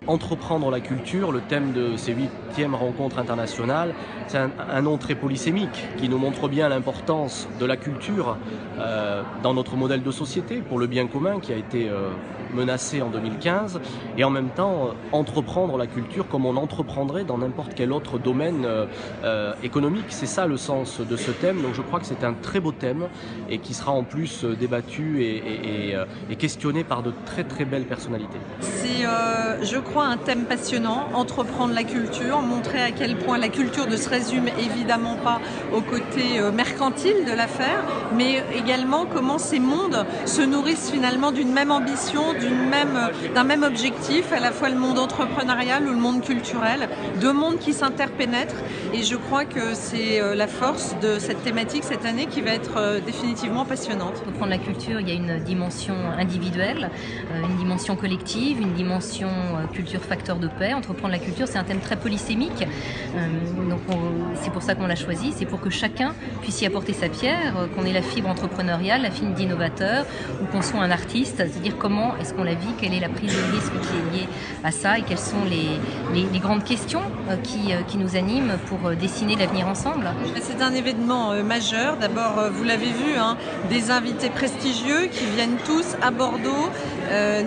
Entreprendre la culture, le thème de ces 8e rencontres internationales, c'est un nom très polysémique qui nous montre bien l'importance de la culture dans notre modèle de société pour le bien commun qui a été menacé en 2015 et en même temps entreprendre la culture comme on entreprendrait dans n'importe quel autre domaine économique. C'est ça le sens de ce thème, donc je crois que c'est un très beau thème et qui sera en plus débattu et questionné par de très très belles personnalités. C'est, je crois, un thème passionnant, entreprendre la culture, montrer à quel point la culture ne se résume évidemment pas au côté mercantile de l'affaire, mais également comment ces mondes se nourrissent finalement d'une même ambition, d'un même objectif, à la fois le monde entrepreneurial ou le monde culturel, deux mondes qui s'interpénètrent. Et je crois que c'est la force de cette thématique cette année qui va être définitivement passionnante. Entreprendre la culture, il y a une dimension individuelle, une dimension collective, une dimension culture facteur de paix. Entreprendre la culture, c'est un thème très polysémique, donc c'est pour ça qu'on l'a choisi, c'est pour que chacun puisse y apporter sa pierre, qu'on ait la fibre entrepreneuriale, la fibre d'innovateur, ou qu'on soit un artiste, c'est-à-dire comment est-ce qu'on la vit, quelle est la prise de risque qui est liée à ça et quelles sont les grandes questions qui nous animent pour dessiner l'avenir ensemble. C'est un événement majeur. D'abord, vous l'avez vu, des invités prestigieux qui viennent tous à Bordeaux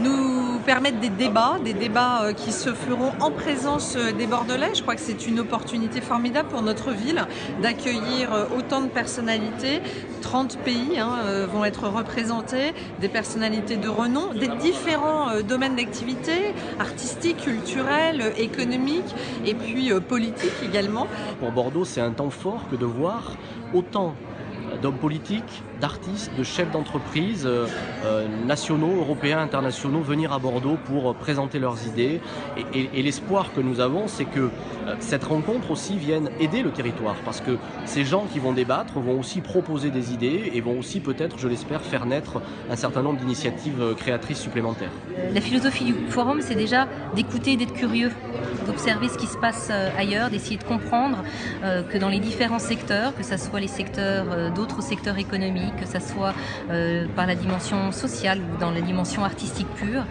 nous permettre des débats qui se feront en présence des Bordelais. Je crois que c'est une opportunité formidable pour notre ville d'accueillir autant de personnalités. 30 pays vont être représentés, des personnalités de renom, des différents domaines d'activité, artistiques, culturels, économiques et puis politiques également. Pour Bordeaux, c'est un temps fort que de voir autant d'hommes politiques, d'artistes, de chefs d'entreprise nationaux, européens, internationaux venir à Bordeaux pour présenter leurs idées. Et l'espoir que nous avons, c'est que cette rencontre aussi vienne aider le territoire parce que ces gens qui vont débattre vont aussi proposer des idées et vont aussi peut-être, je l'espère, faire naître un certain nombre d'initiatives créatrices supplémentaires. La philosophie du forum, c'est déjà d'écouter et d'être curieux, d'observer ce qui se passe ailleurs, d'essayer de comprendre que dans les différents secteurs, que ce soit les secteurs d'autres secteurs économiques, que ce soit par la dimension sociale ou dans la dimension artistique pure,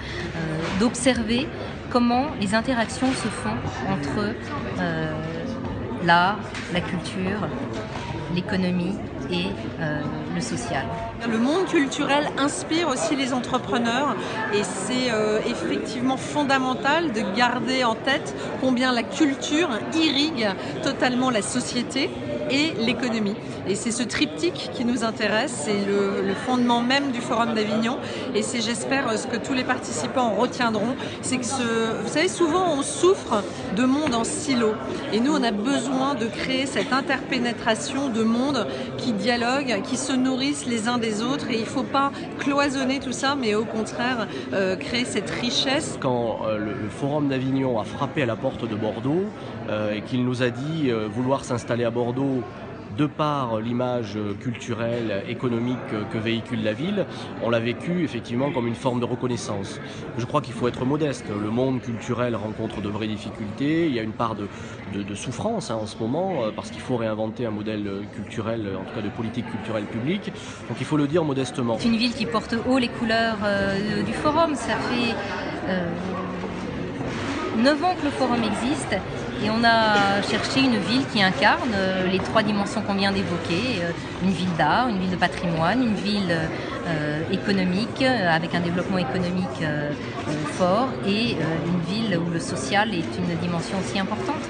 d'observer comment les interactions se font entre l'art, la culture, l'économie et le social. Le monde culturel inspire aussi les entrepreneurs et c'est effectivement fondamental de garder en tête combien la culture irrigue totalement la société et l'économie. Et c'est ce triptyque qui nous intéresse, c'est le fondement même du Forum d'Avignon et c'est, j'espère, ce que tous les participants retiendront, c'est que vous savez, souvent on souffre de mondes en silo et nous on a besoin de créer cette interpénétration de mondes qui dialoguent, qui se nourrissent les uns des autres et il ne faut pas cloisonner tout ça mais au contraire créer cette richesse. Quand le Forum d'Avignon a frappé à la porte de Bordeaux et qu'il nous a dit vouloir s'installer à Bordeaux de par l'image culturelle, économique que véhicule la ville, on l'a vécu effectivement comme une forme de reconnaissance. Je crois qu'il faut être modeste. Le monde culturel rencontre de vraies difficultés. Il y a une part de souffrance en ce moment parce qu'il faut réinventer un modèle culturel, en tout cas de politique culturelle publique. Donc il faut le dire modestement. C'est une ville qui porte haut les couleurs du Forum. Ça fait 9 ans que le Forum existe. Et on a cherché une ville qui incarne les 3 dimensions qu'on vient d'évoquer, une ville d'art, une ville de patrimoine, une ville économique, avec un développement économique fort, et une ville où le social est une dimension aussi importante.